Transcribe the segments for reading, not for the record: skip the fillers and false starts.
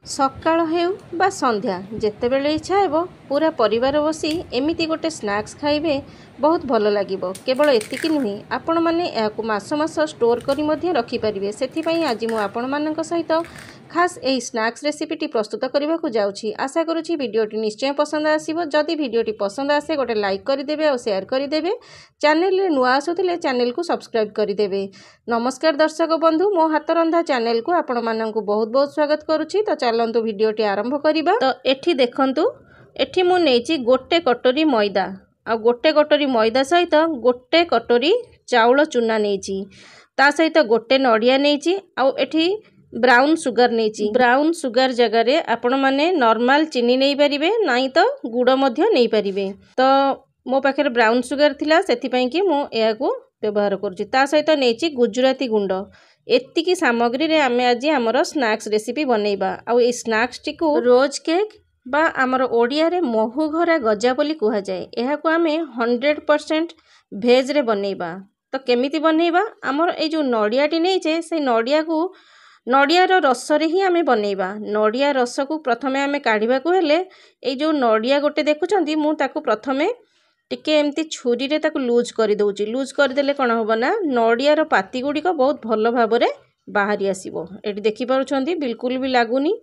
सकाळ हेउ बा संध्या जेतेबेले इच्छा हेबो पूरा परिवार बसी एमिति गोटे स्नैक्स खाइबे बहुत भल लागिबो। केवल एतिकी नुहे आपण माने याकु मास मास स्टोर करी मध्य रखि परिबे। सेथि पई आज मु आपण मानक सहित खास एही स्नैक्स रेसिपीटी प्रस्तुत करबा को जाउछि। आशा करूछि वीडियोटी निश्चय पसंद आसीबो। जदि वीडियोटी पसंद आसे गोटे लाइक कर देबे और शेयर कर देबे। चैनल रे नुआ आसुथिले चैनल को सब्सक्राइब कर देबे। नमस्कार दर्शक बंधु, मो हाथ रंधा चैनल को आपण माननकु बहुत बहुत स्वागत करूछि। तो चलंतु वीडियोटी आरंभ करिबा। तो एठी देखंतु, एठी मु नेछि गोटे कटोरी मैदा आ गोटे कटोरी मैदा सहित गोटे कटोरी चाउल चूना नेछि। ता सहित गोटे नडिया नेछि आ एठी ब्राउन सुगर नेछि। ब्राउन सुगर जगह रे आपण माने नॉर्मल चीनी नै परिबे, नाही तो गुड़ मध्य नै परिबे। तो मो पाखे ब्राउन सुगर थिला सेथि पई कि मु एया को व्यवहार करूछि। ता सहित नेछि गुजराती गुंड। एतिकी सामग्री रे आमे आज हमर स्नैक्स रेसिपी बनेइबा। आ ए स्नैक्स टी को रोज केक बा हमर ओडिया रे महु घरा गजा बोली कुहा जाय। एहा को आमे 100% भेज रे बनेइबा। तो केमिति बनेइबा, हमर ए जो नडिया टी नै छे से नडिया को नडियार रस रे ही आमे बनेइबा। नडिया रस को प्रथमे आमे काढिबा को हेले ए जो नडिया गोटे देखुचंदी मु ताको प्रथमे टिके एमती छुरी रे ताको लूज कर दउची। लूज कर देले कोन होबो ना, नडियार पाती गुडी को बहुत भलो भाबरे बाहरी आसीबो। एटी देखि पारुचंदी बिल्कुल भी लागुनी।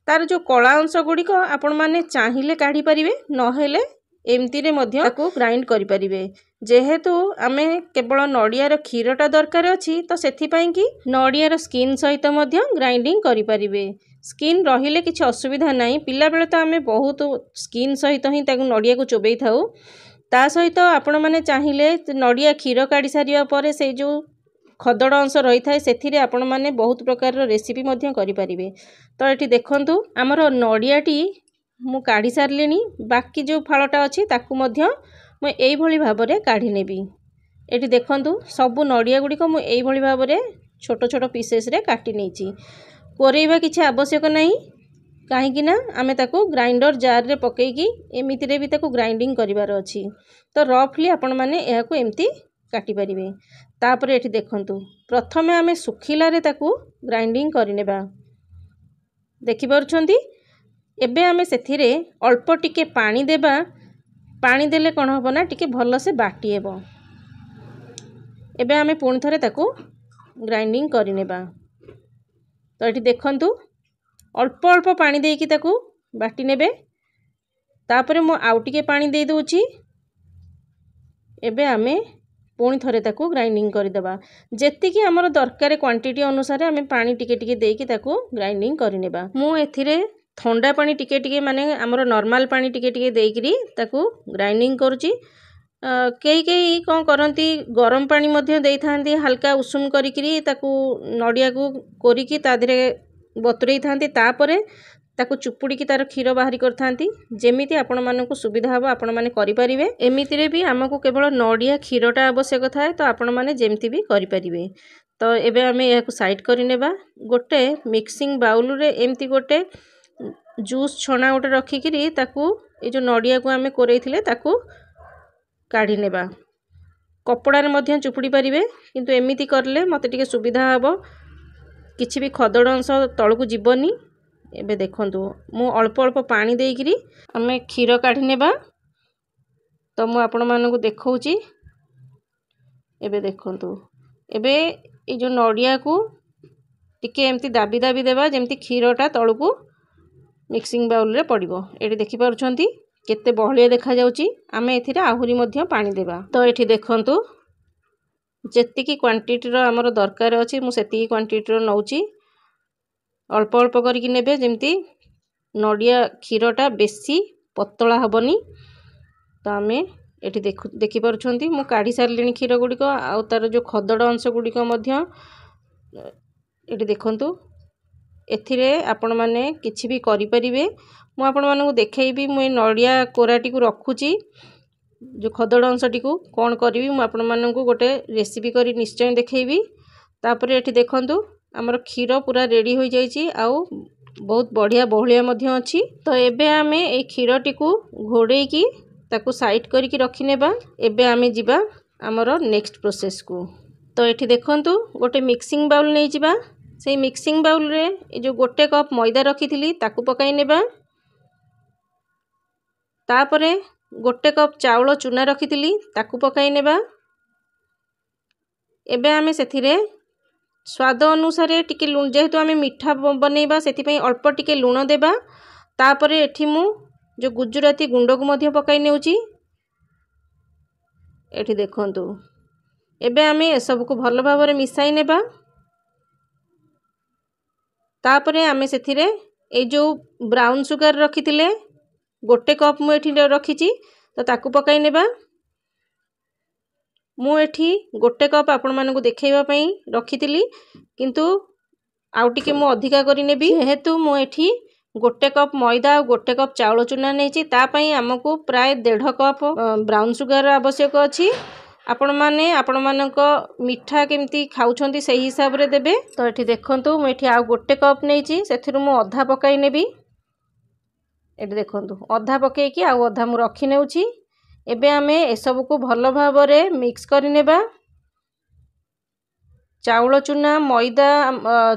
तार जो कला अंश गुडी को आपण माने चाहिले काढी परिबे, न हेले एमती रे मध्य ताको ग्राइंड करि परिबे। जेहेतु आमे केवल नडियार खीरटा दरकार अछि, तो सेथि पई कि नडियार स्किन सहित मध्य ग्राइंडिंग करि परिबे। स्किन रहिले किछि असुविधा नाही। पिला बेले तो आमे बहुत स्किन सहित ही ताको नडिया को चोबेई थाउ। ता सहित आपण माने चाहिले नडिया खीर काढी सारिया परे से जो खदड़ अंश रही थाए सेथिरे आपण माने बहुत प्रकार रेसिपी मध्य करि परिबे। तो एठी देखंतु हमर नडियाटी मु काढी सारलेनी। बाकी जो फाळटा अछि ताकू मध्य मु एई भली भाबरे काढी नेबी। एठी देखंतु सबु नडिया गुडी को मु एई भली भाबरे छोट छोट पीसेस रे काटी नेछि। कोरेइबा किछि आवश्यक नाही, काहे कि ना आमे ताको ग्राइंडर जार रे पकेई कि एमिति रे भी ताको ग्राइंडिंग करिवार अछि। तो रफली आपण माने एहा को एमती काटी परिबे। तापर एठी देखंतु प्रथमे आमे सुखिला रे ताको ग्राइंडिंग करिनेबा। देखि पारुछंती। एबे आमे सेथिरे अल्प टिके पानी देबा। पानी देले कोन होबो ना, टिके भलो से बाटी हेबो। एबे आमे पुणी थरे ताको ग्राइंडिंग करिनेबा। तो एठी देखंतु अल्प अल्प पानी देकी ताको बाटी नेबे। तापरे मु आउ टिके पानी दे दोछि। एबे आमे पुणी थरे ताको ग्राइंडिंग करि देबा। जेतिकी हमर दरकार क्वांटिटी अनुसार आमे पानी टिके टिके देकी ताको ग्राइंडिंग करिनेबा। मु एथिरे ठंडा पानी टिके टिके माने हमर नॉर्मल पानी टिके टिके देइकरी ताको ग्राइंडिंग करूची। केई केई कोन करंती गरम पानी मध्य देई थांती, हल्का उषुम करिकरी ताको नडिया को कोरिकी ता धरे बतुरेई थांती। तापरे ताको चुपुड़ी की तार खीर बाहरी कर थांती। जेमिति आपण मानकु सुविधा हबो आपण माने करि परिबे। एमिति रे भी हमकु केवल नडिया खीरटा आवश्यक थाए, तो आपण माने जेमिति भी करि परिबे। तो एबे हमें याको साइड करि नेबा। गोटे मिक्सिंग बाउल रे एमिति गोटे जूस छना गोटे रखिकरी ताकू ए जो नडिया को आमे कोरेइथिले ताकू काढी नेबा। कपड़ा रे मध्य चुपुड़ी परिबे, किंतु एमिति करले मते टिके सुविधा हबो, किछि भी खदड़ अंश तळकु जीवनी। एबे देखंतु मु अल्प अल्प पानी देइकरी आमे खीर काढी नेबा। तो मु आपण मानकु देखौची। एबे देखंतु एबे ए जो नडिया को टिके एमिति दाबी दाबी देबा, जेमिति खीरटा तळकु मिक्सिंग बाउल रे पड़िबो। एठी देखि पारुछंती केते बहलिया देखा जाउची। आमे एथिरे आहुरी मध्य पानी देबा। तो एठी देखंतु जेतिकी क्वांटिटी रो हमर दरकार अछि मु सेतिकी क्वांटिटी रो नउची। अल्प अल्प करिकि नेबे, जेमिति नडिया खीरटा बेसी पतला हबनी। तो आमे एठी देखि पारुछंती मु काढी सारलेनी खीर गुडी को। आ तार जो खदड़ अंश गुडी को मध्य एठी देखंतु। एथिरे आपण माने किछि भी करि परिबे। मु आपण मानकु देखैबी। मु नडिया कोराटी को रखुची, जो खदड़ अंशटी को कोन करबी मु आपण मानकु गोटे रेसिपी करी निश्चय देखैबी। तापरे एठी देखंतु हमर खीर पूरा रेडी होई जाईची, आउ बहुत बढ़िया बहलिया मध्य अछि। तो एबे आमे ए खीरटी को घोड़ेई की ताकू साइड करिकि रखि नेबा। एबे आमे जिबा हमर नेक्स्ट प्रोसेस को। तो एठी देखंतु गोटे मिक्सिंग बाउल नै जिबा। से मिक्सिंग बाउल रे ये जो गोटे कप मैदा रखी ताकू पकाई नेबा। तापरे गोटे कप चाउल चूना रखी ताकू पकाई नेबा। एबे आमे सेथिरे स्वाद अनुसार टिके लुण जेहेतु आमे मिठा बनैबा सेति अल्प टिके लुण देबा। तापरे एठी मु जो गुजराती गुंड को मध्य पकाई नेउची। एठी देखंतु एबे आमे ए सब को भल भाबरे मिसाई नेबा। तापरे आमे सेथिरे ए जो ब्राउन सुगर रखिथिले गोटे कप मु एठी रखिची तो ताकू पकाई नेबा। मु एठी गोटे कप आपण मानकु देखैबा पई रखिथिली किंतु आउ टिके मु अधिका करि नेबी। जेहेतु मु एठी गोटे कप मैदा और गोटे कप चाउल चूना नेची ता पई हमकु प्राय 1.5 कप ब्राउन सुगर आवश्यक अछि। आपण माने आपण मानक मिठा केमती खाउछंती सही हिसाब रे देबे। तो एठी देखंतु मु एठी आ गोटे कप नेची सेथिरु मु अधा पकाई नेबी। एठी देखंतु अधा पकाई कि आ अधा मु रखि नेउची। एबे आमे ए सब को भल भाबरे मिक्स करि नेबा। चाउल चूना मैदा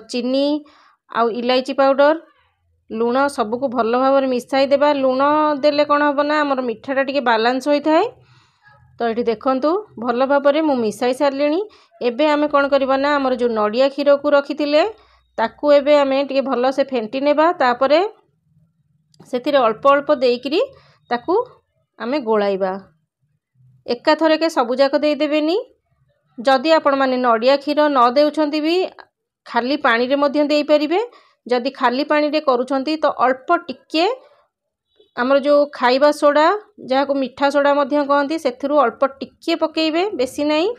चीनी आ इलायची पाउडर लुण सब को भल भाबरे मिसाई देबा। लुण देले कोन हबो ना हमर मिठाटा टिके बैलेंस होई थाए। तो ये देखंतु भल भाबरे मु मिसाई सारलिनी। एबे आमे कोन करबा ना हमर जो नडिया खीर को रखिथिले ताकू एबे आमे टिके भल से फेंटी नेबा। तापरे सेथिरे अल्प अल्प देइकरी ताकू आमे गोळाइबा। एका थरके सबु जाक देई देबेनी। जदि आपण माने नडिया खीर न देउछंती भी खाली पानी रे मध्य देई परिबे। जदि खाली पानी रे करूछंती तो अल्प टिके हमर जो खाइबा सोडा जहा को मिठा सोडा मध्य कहंती सेथिरु अल्प टिके पकेइबे बेसी नाही।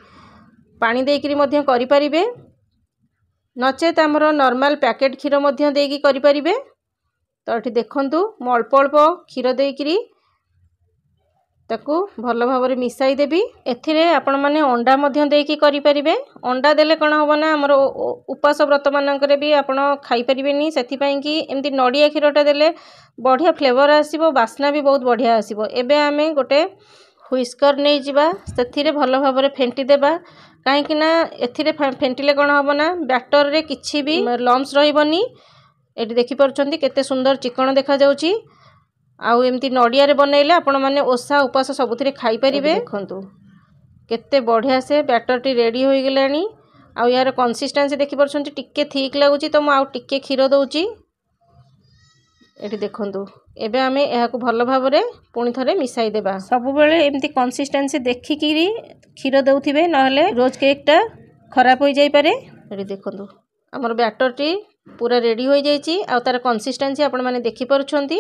पानी देइकरी मध्य करि परिबे नचेत हमर नॉर्मल पैकेट खीर मध्य देइकी करि परिबे। तो एठी देखंतु मो अल्प अल्प खीर देइकरी ताकू भल भाबरे मिसाई देबी। एथिरे आपण माने अंडा मध्य देइकी करि परिबे। अंडा देले कोन हबो ना हमर उपास व्रत मानकरे भी आपण खाई परिबेनी। सेति पई कि एमती नडिया खीरटा देले बढ़िया फ्लेवर आसीबो बास्ना भी बहुत बढ़िया आसीबो। एबे आमे गोटे हुइस्कर नै जिबा सेथिरे भल भाबरे फेंटी देबा। काहे कि ना एथिरे फेंटिले कोन हबो ना बैटर रे किछि भी लम्स रहिबोनी। एठी देखि परछंती केते सुंदर चिकन देखा जाउची। आउ एमती नडिया रे बनैले आपण माने ओसा उपास सबुथिरे खाई परिबे। देखंतु केते बढ़िया से बैटर टी रेडी होई गेलानी। आउ यार कंसिस्टेंसी देखि परछंती टिके ठीक लागुची तो म आउ टिके खीर दउची। एठी देखंतु एबे आमे एहा को भल भाबरे पुनी थरे मिसाई देबा। सब बेले एमती कंसिस्टेंसी देखि किरी खीर दउथिबे नहले रोज केकटा खराब होई जाई पारे। एठी देखंतु हमर बैटर टी पूरा रेडी होई जाईची। आ तार कंसिस्टेंसी आपण माने देखि परछंती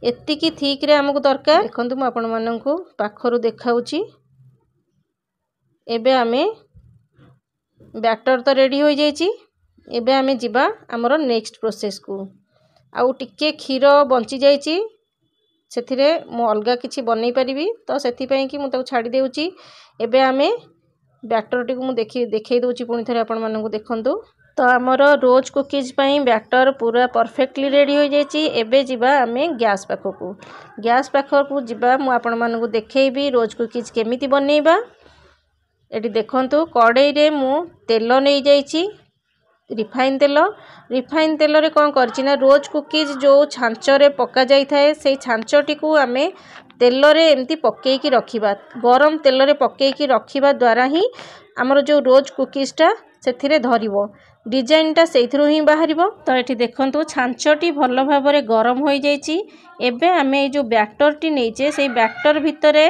एतिकी ठीक रे हमकु दरकार। देखंतु म आपण माननकु पाखरु देखाउची। एबे आमे बैटर तो रेडी होई जाईची। एबे आमे जिबा हमर नेक्स्ट प्रोसेस को। आउ टिके खीर बंची जाईची सेथिरे मो अलगा किछि बनै परिबी तो सेथि पई कि मु ताको छाडी देउची। एबे आमे बैटर टी को मु देखै दोची पुनी थरे आपण माननकु देखंतु। तो हमर रोज कुकीज पई बैटर पूरा परफेक्टली रेडी हो जाईची। एबे जिबा आमे गैस पाखकु। गैस पाखकु जिबा मु आपण मानकु देखैबी रोज कुकीज केमिति बनैबा। एटी देखंतु कड़ाई रे मु तेल नै जाईची रिफाइन तेल रे कोन करची ना रोज कुकीज जो छांच रे पका जाई थाए सेई छांचटी को आमे तेल रे एमती पक्के की रखिबा। गरम तेल रे पक्के की रखिबा द्वारा ही हमर जो रोज कुकीजटा सेथिरे धरिबो डिजाइनटा सेथिरु ही बाहरिबो। तो एठी देखंतु छांचटी भल भाबरे गरम होई जाईची। एबे आमे जो बैटरटी नेचे सेई बैटर भितरे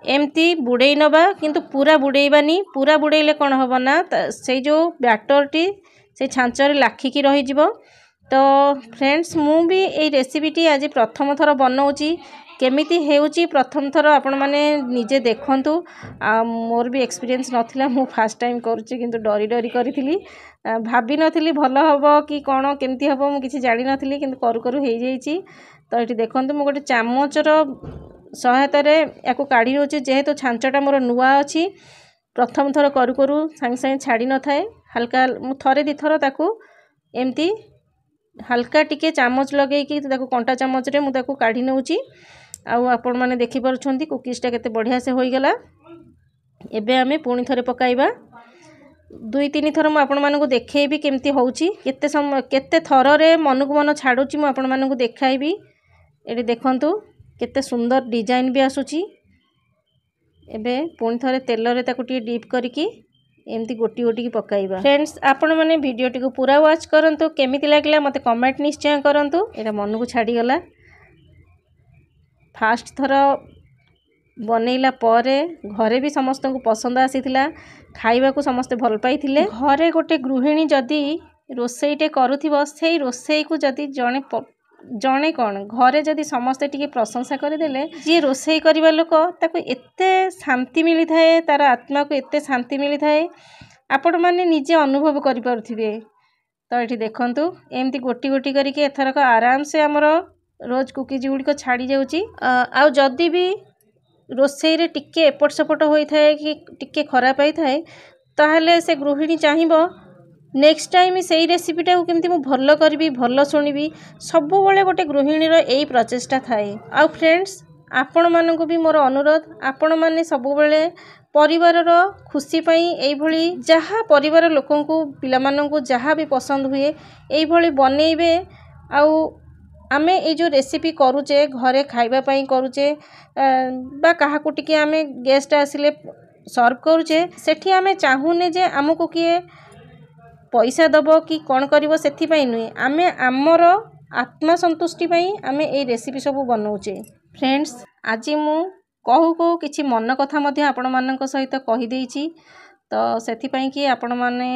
एमती बुड़ेई नबा किंतु पूरा बुड़ेइबानी। पूरा बुड़ेइले कोन हबो ना सेई जो बैटरटी से छांचरे लाखिकी रही जिवो। तो फ्रेंड्स मु भी ए रेसिपीटी आज प्रथम थर बनाउची केमिति हेउची प्रथम थर आपण माने निजे देखंतु। मोर भी एक्सपीरियंस नथिला मु फर्स्ट टाइम करूची किंतु डरी डरी करिथिली भाबी नथिली भल हबो कि कोन केमिति हबो मु किछि जानि नथिली किंतु करू करू हेइ जाईची। तो एठी देखंतु मु गोटे चामचर सहायता रे याको काढी रोची जेहेतु छांचटा मोर नुवा अछि प्रथम थर करू करू संग संग छाडी न थाए हल्का मु थरे दी थर ताकू एमती हल्का टिके चामच लगेई कि ताकू कंटा चामच रे मु ताकू काढी नउची। आउ आपण माने देखि परछंती कुकीजटा केते बढ़िया से होई गेला। एबे आमे पुणी थरे पकाइबा। 2-3 थर मु आपण मानकु देखैबी केमती होउची केते थररे मनकु मन छाडुची मु आपण मानकु देखाइबी। एटी देखंतु केते सुंदर डिजाइन भी आसुची। एबे पुणी थरे तेल रे ताकु टी डीप करिकी एमती गोटी गोटी की पकाइबा। फ्रेंड्स आपण माने वीडियो टी को पूरा वॉच करंतु केमिति लागला मते कमेंट निश्चय करंतु। एटा मनकु छाडी गला फास्ट थर बनैला परे घरे भी समस्त को पसंद आसीथिला खाइबा को समस्त भल पाइथिले। घरे गोटे गृहिणी जदी रोसईटे करूथिबो सेही रोसई को जदी जणे कौन घरे जदी समस्ते टिके प्रशंसा करदेले जी रोसई करबा लोक ताको एते शांति मिली थाए तार आत्मा को एते शांति मिली थाए आपण माने निजे अनुभव करि पारुथिबे। तो एठी देखंतु एमती गोटी गोटी करके एथरक आराम से हमर रोज कुकीज गुडी को छाडी जाउची। आ जदी भी रोसई रे टिके एपट सेपट होई थाए कि टिके खराब होई थाए ताहले से गृहिणी चाहिबो नेक्स्ट टाइम सेही रेसिपीटा को केमती मु भल्लो करबी भल्लो सुनिबी सबु बेले गोटे गृहिणी रो एई प्रचेष्टा थाए। आ फ्रेंड्स आपण मानकु भी मोर अनुरोध आपण माने सबु बेले परिवार रो खुशी पई एई भली जहा परिवार लोकन को पिला मानन को जहा भी पसंद हुए एई भली बनेइबे। आउ आमे ए जो रेसिपी करूचे घरे खाइबा पई करूचे बा काहा को टिके आमे गेस्ट आसिले सर्व करूचे सेठी आमे चाहुने जे हमकु किए पैसा दबो कि कौन करिवो सेथि पई नुई आमे आमर आत्मा संतुष्टि पई आमे ए रेसिपी सब बनाउचे। फ्रेंड्स आज मु कहू कहू किछि मन कथा मध्ये आपण मानक सहित कहि देइछि तो सेथि पई कि आपण माने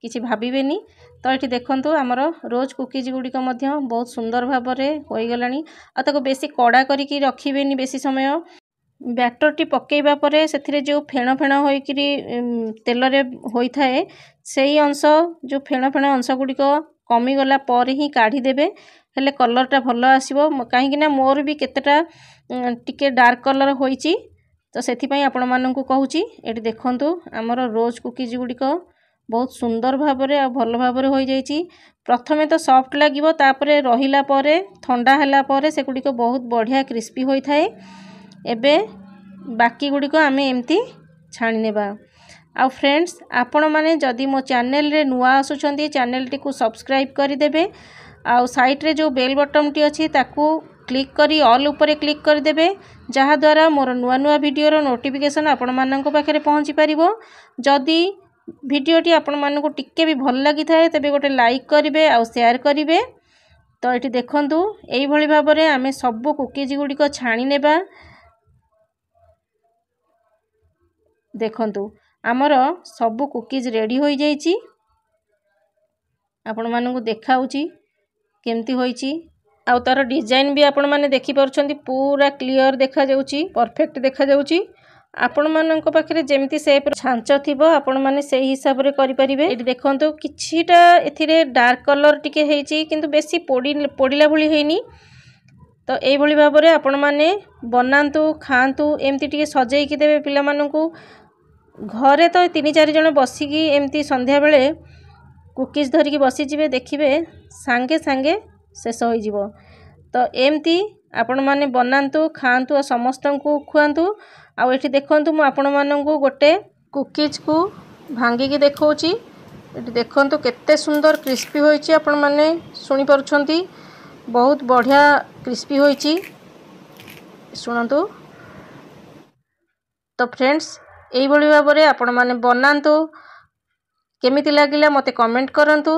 किछि भाबिबेनी। तो एठी देखंतु हमर रोज कुकीज गुडी को मध्ये बहुत सुंदर भाबरे होई गलानी। आ ताको बेसी कड़ा करी कि रखिबेनी बेसी समय बैटर टी पकेइबा परे सेथिरे जो फेण फेण होई कि तेल रे होई थाए सेही अंश जो फेण फेण अंश गुडी को कमी गला पर ही काढ़ी देबे हेले कलर टा भलो आसीबो। काहे कि ना मोर भी केतेटा टिके डार्क कलर होईची तो सेथि पई आपण माननकु कहूची। एठी देखंतु हमर रोज कुकीज गुडी को बहुत सुंदर भाबरे आ भलो भाबरे होई जाईची। प्रथमे तो सॉफ्ट लागिवो तापरे रहिला परे ठंडा हला परे से गुडी को बहुत बढ़िया क्रिस्पी होई थाए। एबे बाकी गुडी को आमे एमती छाणी नेबा। आ फ्रेंड्स आपण माने जदी मो चैनल रे नुआ आसुचंदी चैनल टी को सब्सक्राइब करि देबे। आ साइड रे जो बेल बटन टी अछि ताकू क्लिक करी ऑल ऊपर क्लिक कर देबे जहा द्वारा मोर नुआ नुआ वीडियो रो नोटिफिकेशन आपण माननक पाखरे पहुंची परिबो। जदी वीडियो टी आपण माननकु टिक्के भी भल लागि थाए तबे गोटे लाइक करिवे आ शेयर करिवे। तो एठी देखंतु एई भली भाबरे आमे सब कुकीज गुडी को छाणी नेबा। देखंतु आमर सब कुकीज रेडी होई जाईची आपण माननकु देखाउची केमती होईची। आ तार डिजाइन भी आपण माने देखि परछंती पूरा क्लियर देखा जाउची परफेक्ट देखा जाउची। आपण माननक पाखरे जेमती शेप छांच थिबो आपण माने सेही हिसाब रे करि परिबे। एठी देखंतु किछिटा एथिरे डार्क कलर टिके हेची किंतु बेसी पोडिला भली हेनी। तो एई भली भाबरे आपण माने बनांतु खांतु एमती टिके सजेई कि देबे पिला माननकु। घरे तो 3-4 जण बसिकी एमती संध्या बेले कुकीज धरिकी बसी जिवे देखिबे सांगे सांगे शेष होई जिवो। तो एमती आपण माने बनांतु खांतु आ समस्तंकु खुआंतु। आ एठी देखंतु मु आपण माननकु गोटे कुकीज को भांगी की देखौची। एठी देखंतु केते सुंदर क्रिस्पी होईची आपण माने सुनी परछंती बहुत बढ़िया क्रिस्पी होईची सुनंतु। तो फ्रेंड्स एई भली भाबरे आपण माने बनांतु केमिति लागिला मते कमेंट करंतु।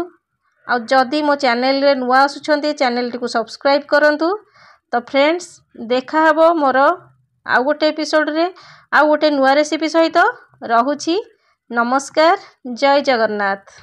आ जदी मो चैनल रे नुआ आसुछंती चैनल टी को सब्सक्राइब करंतु। तो फ्रेंड्स देखा हबो मोर आ गोटे एपिसोड रे आ गोटे नुआ रेसिपी सहित रहुछि। नमस्कार जय जगन्नाथ।